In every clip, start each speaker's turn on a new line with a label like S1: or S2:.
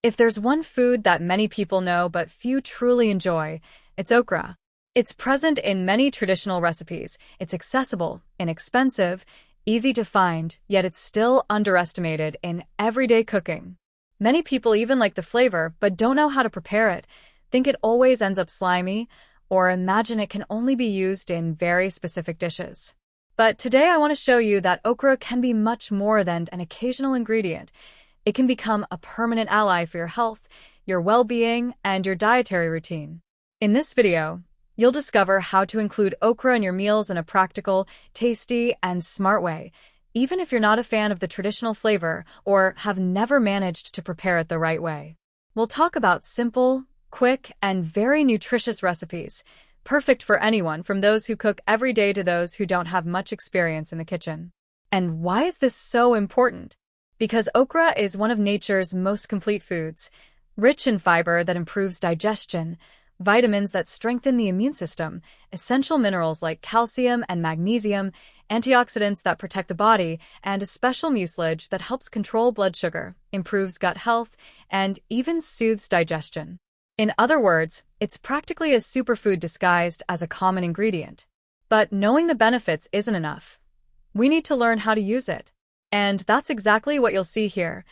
S1: If there's one food that many people know but few truly enjoy, it's okra. It's present in many traditional recipes. It's accessible, inexpensive, easy to find, yet it's still underestimated in everyday cooking. Many people even like the flavor but don't know how to prepare it, think it always ends up slimy, or imagine it can only be used in very specific dishes. But today I want to show you that okra can be much more than an occasional ingredient. It can become a permanent ally for your health, your well-being, and your dietary routine. In this video, you'll discover how to include okra in your meals in a practical, tasty, and smart way, even if you're not a fan of the traditional flavor or have never managed to prepare it the right way. We'll talk about simple, quick, and very nutritious recipes, perfect for anyone from those who cook every day to those who don't have much experience in the kitchen. And why is this so important? Because okra is one of nature's most complete foods, rich in fiber that improves digestion, vitamins that strengthen the immune system, essential minerals like calcium and magnesium, antioxidants that protect the body, and a special mucilage that helps control blood sugar, improves gut health, and even soothes digestion. In other words, it's practically a superfood disguised as a common ingredient. But knowing the benefits isn't enough. We need to learn how to use it. And that's exactly what you'll see here.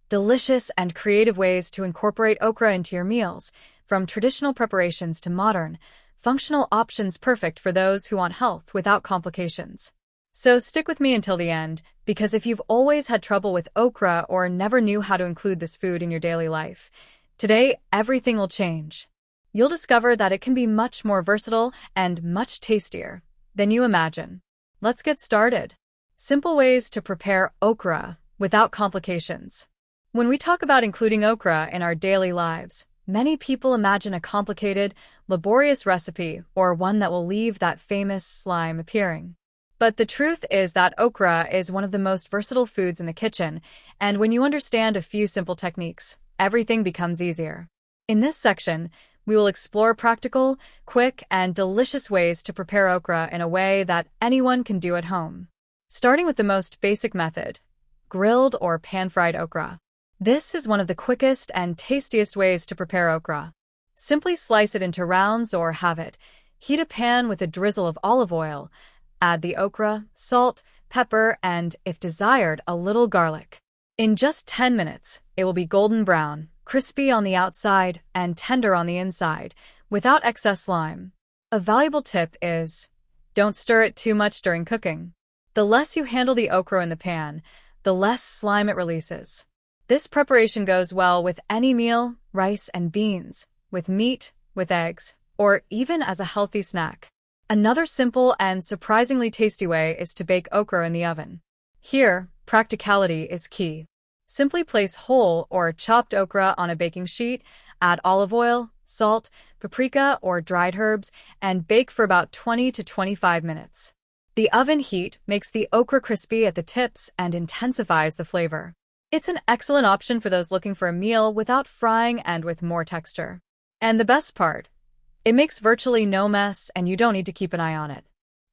S1: Delicious and creative ways to incorporate okra into your meals, from traditional preparations to modern, functional options perfect for those who want health without complications. So stick with me until the end, because if you've always had trouble with okra or never knew how to include this food in your daily life, today everything will change. You'll discover that it can be much more versatile and much tastier than you imagine. Let's get started. Simple ways to prepare okra without complications. When we talk about including okra in our daily lives, many people imagine a complicated, laborious recipe or one that will leave that famous slime appearing. But the truth is that okra is one of the most versatile foods in the kitchen, and when you understand a few simple techniques, everything becomes easier. In this section, we will explore practical, quick, and delicious ways to prepare okra in a way that anyone can do at home. Starting with the most basic method, grilled or pan-fried okra. This is one of the quickest and tastiest ways to prepare okra. Simply slice it into rounds or halve it. Heat a pan with a drizzle of olive oil. Add the okra, salt, pepper, and, if desired, a little garlic. In just 10 minutes, it will be golden brown, crispy on the outside, and tender on the inside, without excess slime. A valuable tip is, don't stir it too much during cooking. The less you handle the okra in the pan, the less slime it releases. This preparation goes well with any meal, rice and beans, with meat, with eggs, or even as a healthy snack. Another simple and surprisingly tasty way is to bake okra in the oven. Here, practicality is key. Simply place whole or chopped okra on a baking sheet, add olive oil, salt, paprika, or dried herbs, and bake for about 20 to 25 minutes. The oven heat makes the okra crispy at the tips and intensifies the flavor. It's an excellent option for those looking for a meal without frying and with more texture. And the best part, it makes virtually no mess and you don't need to keep an eye on it.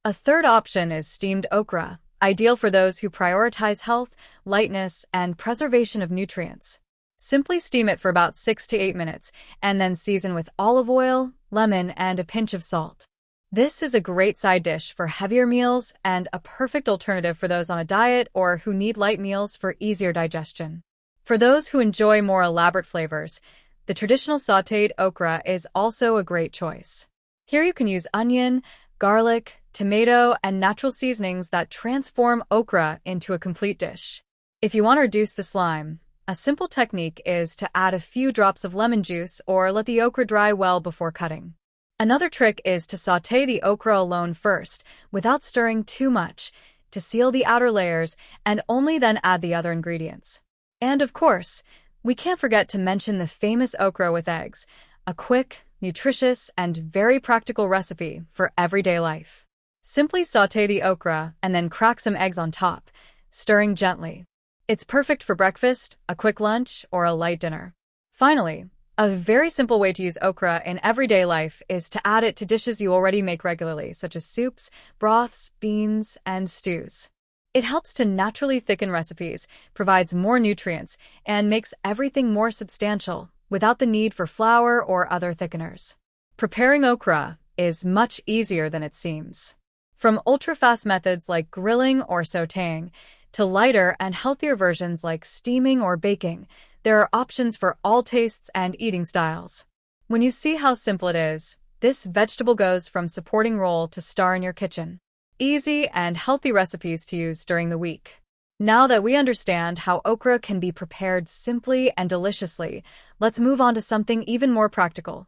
S1: A third option is steamed okra, ideal for those who prioritize health, lightness, and preservation of nutrients. Simply steam it for about 6 to 8 minutes and then season with olive oil, lemon, and a pinch of salt. This is a great side dish for heavier meals and a perfect alternative for those on a diet or who need light meals for easier digestion. For those who enjoy more elaborate flavors, the traditional sautéed okra is also a great choice. Here you can use onion, garlic, tomato, and natural seasonings that transform okra into a complete dish. If you want to reduce the slime, a simple technique is to add a few drops of lemon juice or let the okra dry well before cutting. Another trick is to sauté the okra alone first, without stirring too much, to seal the outer layers, and only then add the other ingredients. And of course, we can't forget to mention the famous okra with eggs, a quick, nutritious, and very practical recipe for everyday life. Simply sauté the okra and then crack some eggs on top, stirring gently. It's perfect for breakfast, a quick lunch, or a light dinner. Finally, a very simple way to use okra in everyday life is to add it to dishes you already make regularly, such as soups, broths, beans, and stews. It helps to naturally thicken recipes, provides more nutrients, and makes everything more substantial without the need for flour or other thickeners. Preparing okra is much easier than it seems. From ultra-fast methods like grilling or sautéing to lighter and healthier versions like steaming or baking, there are options for all tastes and eating styles. When you see how simple it is, this vegetable goes from supporting role to star in your kitchen. Easy and healthy recipes to use during the week. Now that we understand how okra can be prepared simply and deliciously, let's move on to something even more practical.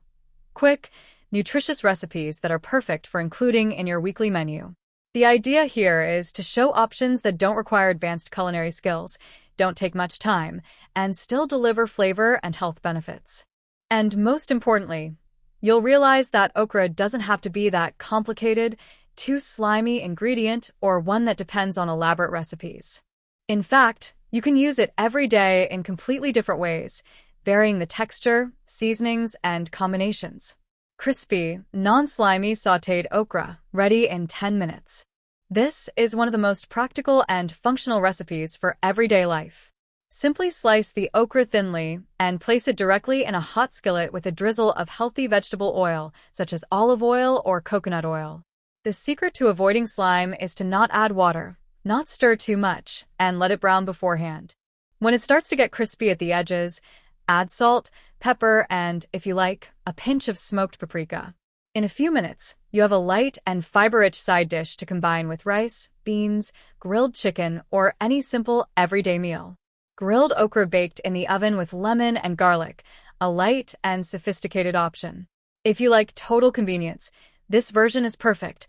S1: Quick, nutritious recipes that are perfect for including in your weekly menu. The idea here is to show options that don't require advanced culinary skills, don't take much time, and still deliver flavor and health benefits. And most importantly, you'll realize that okra doesn't have to be that complicated, too slimy ingredient or one that depends on elaborate recipes. In fact, you can use it every day in completely different ways, varying the texture, seasonings, and combinations. Crispy, non-slimy sautéed okra, ready in 10 minutes. This is one of the most practical and functional recipes for everyday life. Simply slice the okra thinly and place it directly in a hot skillet with a drizzle of healthy vegetable oil, such as olive oil or coconut oil. The secret to avoiding slime is to not add water, not stir too much, and let it brown beforehand. When it starts to get crispy at the edges, add salt, pepper, and, if you like, a pinch of smoked paprika. In a few minutes, you have a light and fiber-rich side dish to combine with rice, beans, grilled chicken, or any simple everyday meal. Grilled okra baked in the oven with lemon and garlic, a light and sophisticated option. If you like total convenience, this version is perfect.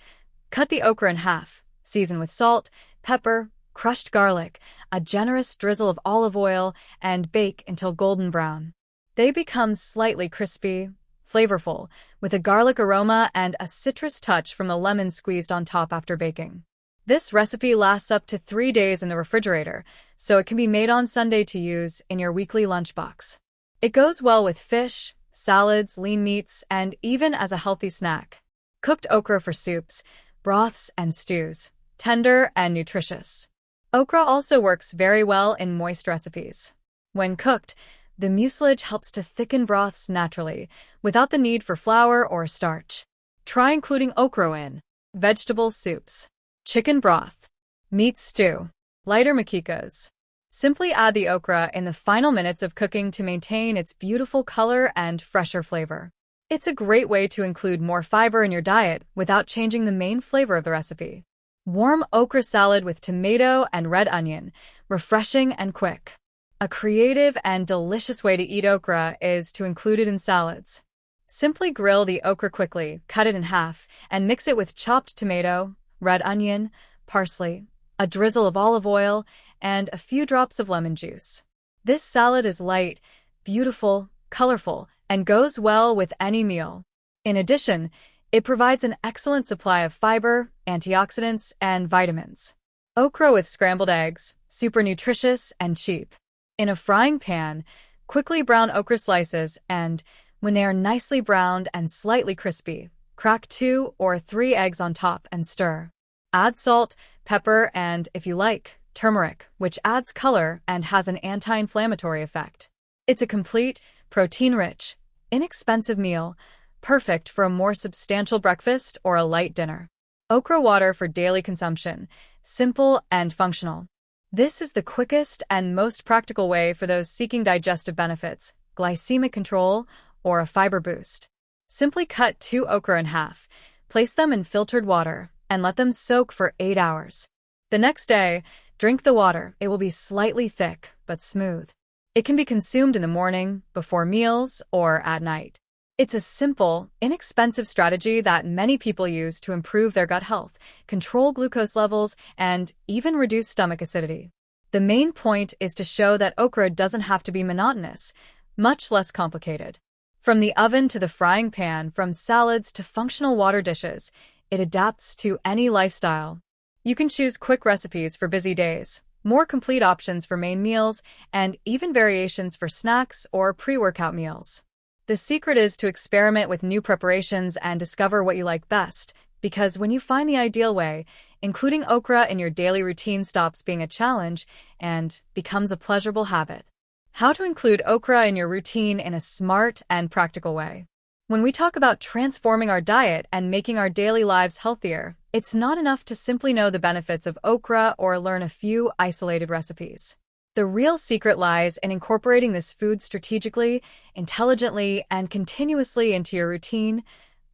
S1: Cut the okra in half, season with salt, pepper, crushed garlic, a generous drizzle of olive oil, and bake until golden brown. They become slightly crispy, flavorful, with a garlic aroma and a citrus touch from the lemon squeezed on top after baking. This recipe lasts up to 3 days in the refrigerator, so it can be made on Sunday to use in your weekly lunchbox. It goes well with fish, salads, lean meats, and even as a healthy snack. Cooked okra for soups, broths, and stews. Tender and nutritious. Okra also works very well in moist recipes. When cooked, the mucilage helps to thicken broths naturally, without the need for flour or starch. Try including okra in vegetable soups, chicken broth, meat stew, lighter makikas. Simply add the okra in the final minutes of cooking to maintain its beautiful color and fresher flavor. It's a great way to include more fiber in your diet without changing the main flavor of the recipe. Warm okra salad with tomato and red onion, refreshing and quick. A creative and delicious way to eat okra is to include it in salads. Simply grill the okra quickly, cut it in half, and mix it with chopped tomato, red onion, parsley, a drizzle of olive oil, and a few drops of lemon juice. This salad is light, beautiful, colorful, and goes well with any meal. In addition, it provides an excellent supply of fiber, antioxidants, and vitamins. Okra with scrambled eggs, super nutritious and cheap. In a frying pan, quickly brown okra slices and, when they are nicely browned and slightly crispy, crack 2 or 3 eggs on top and stir. Add salt, pepper, and, if you like, turmeric, which adds color and has an anti-inflammatory effect. It's a complete, protein-rich, inexpensive meal, perfect for a more substantial breakfast or a light dinner. Okra water for daily consumption, simple and functional. This is the quickest and most practical way for those seeking digestive benefits, glycemic control, or a fiber boost. Simply cut 2 okra in half, place them in filtered water, and let them soak for 8 hours. The next day, drink the water. It will be slightly thick, but smooth. It can be consumed in the morning, before meals, or at night. It's a simple, inexpensive strategy that many people use to improve their gut health, control glucose levels, and even reduce stomach acidity. The main point is to show that okra doesn't have to be monotonous, much less complicated. From the oven to the frying pan, from salads to functional water dishes, it adapts to any lifestyle. You can choose quick recipes for busy days, more complete options for main meals, and even variations for snacks or pre-workout meals. The secret is to experiment with new preparations and discover what you like best, Because when you find the ideal way, including okra in your daily routine stops being a challenge and becomes a pleasurable habit. How to include okra in your routine in a smart and practical way. When we talk about transforming our diet and making our daily lives healthier, it's not enough to simply know the benefits of okra or learn a few isolated recipes. The real secret lies in incorporating this food strategically, intelligently, and continuously into your routine,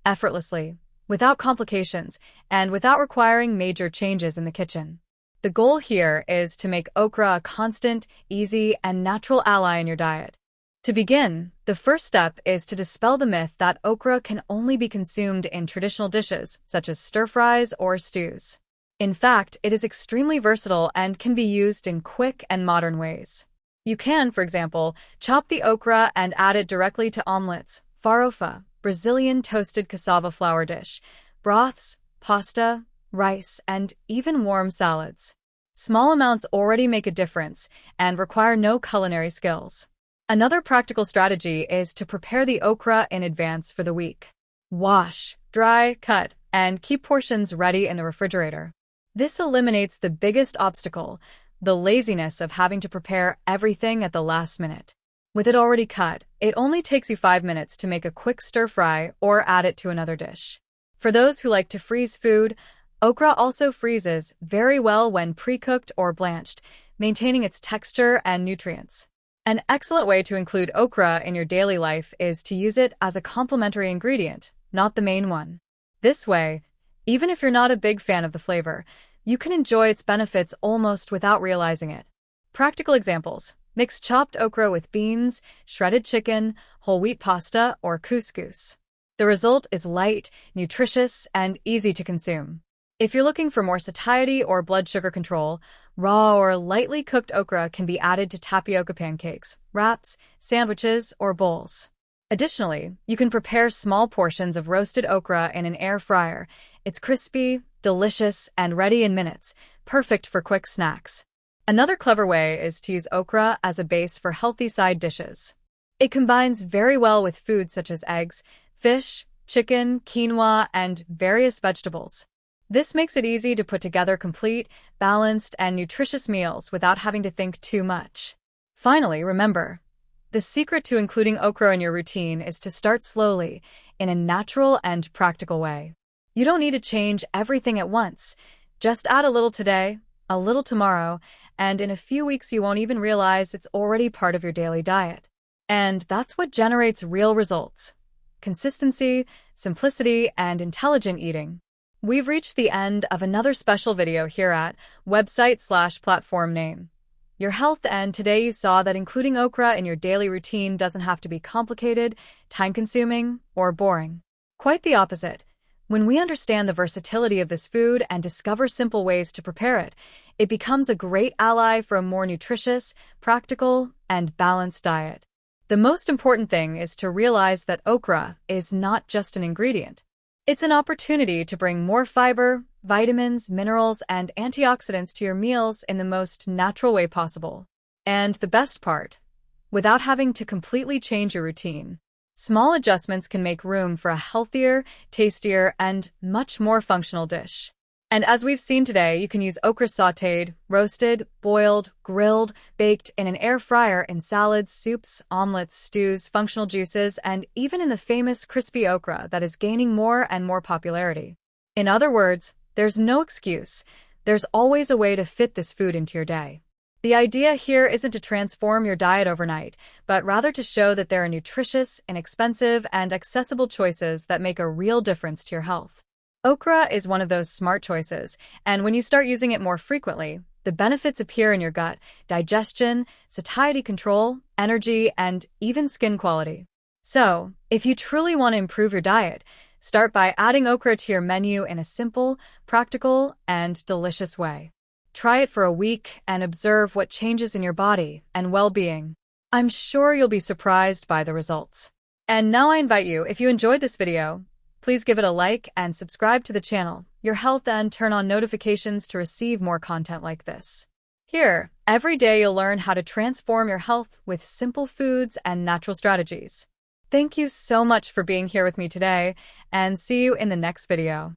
S1: effortlessly, without complications, and without requiring major changes in the kitchen. The goal here is to make okra a constant, easy, and natural ally in your diet. To begin, the first step is to dispel the myth that okra can only be consumed in traditional dishes, such as stir-fries or stews. In fact, it is extremely versatile and can be used in quick and modern ways. You can, for example, chop the okra and add it directly to omelets, farofa, Brazilian toasted cassava flour dish, broths, pasta, rice, and even warm salads. Small amounts already make a difference and require no culinary skills. Another practical strategy is to prepare the okra in advance for the week. Wash, dry, cut, and keep portions ready in the refrigerator. This eliminates the biggest obstacle, the laziness of having to prepare everything at the last minute. With it already cut, it only takes you 5 minutes to make a quick stir-fry or add it to another dish. For those who like to freeze food, okra also freezes very well when pre-cooked or blanched, maintaining its texture and nutrients. An excellent way to include okra in your daily life is to use it as a complementary ingredient, not the main one. This way, even if you're not a big fan of the flavor, you can enjoy its benefits almost without realizing it. Practical examples: mix chopped okra with beans, shredded chicken, whole wheat pasta, or couscous. The result is light, nutritious, and easy to consume. If you're looking for more satiety or blood sugar control, raw or lightly cooked okra can be added to tapioca pancakes, wraps, sandwiches, or bowls. Additionally, you can prepare small portions of roasted okra in an air fryer. It's crispy, delicious, and ready in minutes, perfect for quick snacks. Another clever way is to use okra as a base for healthy side dishes. It combines very well with foods such as eggs, fish, chicken, quinoa, and various vegetables. This makes it easy to put together complete, balanced, and nutritious meals without having to think too much. Finally, remember, the secret to including okra in your routine is to start slowly, in a natural and practical way. You don't need to change everything at once. Just add a little today, a little tomorrow, and in a few weeks you won't even realize it's already part of your daily diet. And that's what generates real results: consistency, simplicity, and intelligent eating. We've reached the end of another special video here at website/platform name Your Health, and today you saw that including okra in your daily routine doesn't have to be complicated, time-consuming, or boring. Quite the opposite. When we understand the versatility of this food and discover simple ways to prepare it, it becomes a great ally for a more nutritious, practical, and balanced diet. The most important thing is to realize that okra is not just an ingredient. It's an opportunity to bring more fiber, vitamins, minerals, and antioxidants to your meals in the most natural way possible. And the best part, without having to completely change your routine. Small adjustments can make room for a healthier, tastier, and much more functional dish. And as we've seen today, you can use okra sautéed, roasted, boiled, grilled, baked in an air fryer in salads, soups, omelets, stews, functional juices, and even in the famous crispy okra that is gaining more and more popularity. In other words, there's no excuse. There's always a way to fit this food into your day. The idea here isn't to transform your diet overnight, but rather to show that there are nutritious, inexpensive, and accessible choices that make a real difference to your health. Okra is one of those smart choices, and when you start using it more frequently, the benefits appear in your gut, digestion, satiety control, energy, and even skin quality. So, if you truly want to improve your diet, start by adding okra to your menu in a simple, practical, and delicious way. Try it for a week and observe what changes in your body and well-being. I'm sure you'll be surprised by the results. And now I invite you, if you enjoyed this video, please give it a like and subscribe to the channel, Your Health, and turn on notifications to receive more content like this. Here, every day you'll learn how to transform your health with simple foods and natural strategies. Thank you so much for being here with me today, and see you in the next video.